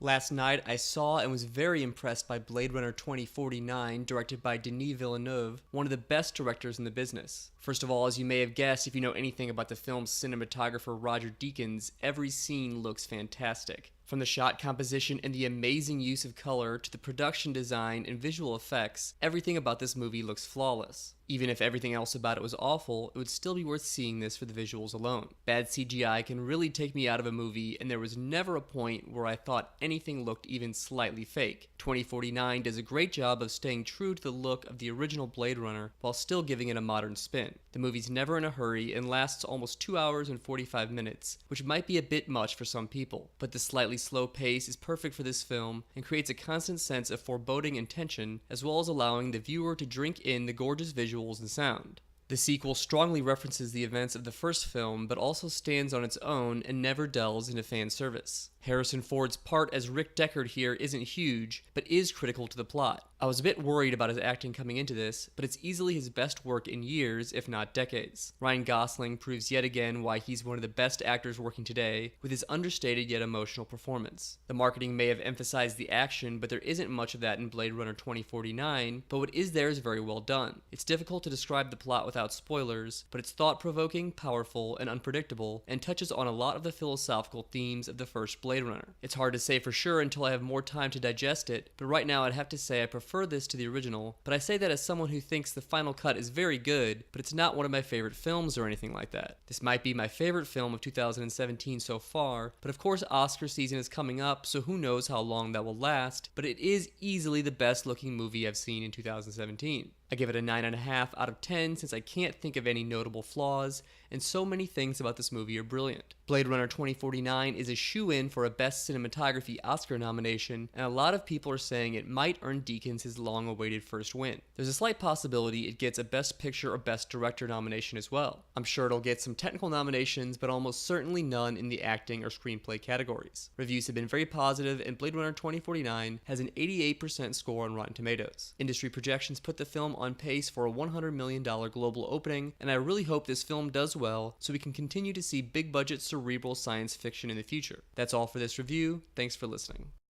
Last night, I saw and was very impressed by Blade Runner 2049, directed by Denis Villeneuve, one of the best directors in the business. First of all, as you may have guessed if you know anything about the film's cinematographer Roger Deakins, every scene looks fantastic. From the shot composition and the amazing use of color to the production design and visual effects, everything about this movie looks flawless. Even if everything else about it was awful, it would still be worth seeing this for the visuals alone. Bad CGI can really take me out of a movie, and there was never a point where I thought anything looked even slightly fake. 2049 does a great job of staying true to the look of the original Blade Runner while still giving it a modern spin. The movie's never in a hurry and lasts almost 2 hours and 45 minutes, which might be a bit much for some people, but the slightly slow pace is perfect for this film and creates a constant sense of foreboding and tension, as well as allowing the viewer to drink in the gorgeous visuals and sound. The sequel strongly references the events of the first film, but also stands on its own and never delves into fan service. Harrison Ford's part as Rick Deckard here isn't huge, but is critical to the plot. I was a bit worried about his acting coming into this, but it's easily his best work in years, if not decades. Ryan Gosling proves yet again why he's one of the best actors working today, with his understated yet emotional performance. The marketing may have emphasized the action, but there isn't much of that in Blade Runner 2049, but what is there is very well done. It's difficult to describe the plot without spoilers, but it's thought-provoking, powerful, and unpredictable, and touches on a lot of the philosophical themes of the first Blade Runner. It's hard to say for sure until I have more time to digest it, but right now I'd have to say I prefer this to the original, but I say that as someone who thinks the final cut is very good, but it's not one of my favorite films or anything like that. This might be my favorite film of 2017 so far, but of course Oscar season is coming up, so who knows how long that will last, but it is easily the best looking movie I've seen in 2017. I give it a 9.5 out of 10 since I can't think of any notable flaws, and so many things about this movie are brilliant. Blade Runner 2049 is a shoo-in for a Best Cinematography Oscar nomination, and a lot of people are saying it might earn Deakins his long-awaited first win. There's a slight possibility it gets a Best Picture or Best Director nomination as well. I'm sure it'll get some technical nominations, but almost certainly none in the acting or screenplay categories. Reviews have been very positive, and Blade Runner 2049 has an 88% score on Rotten Tomatoes. Industry projections put the film on pace for a $100 million global opening, and I really hope this film does well so we can continue to see big budget cerebral science fiction in the future. That's all for this review. Thanks for listening.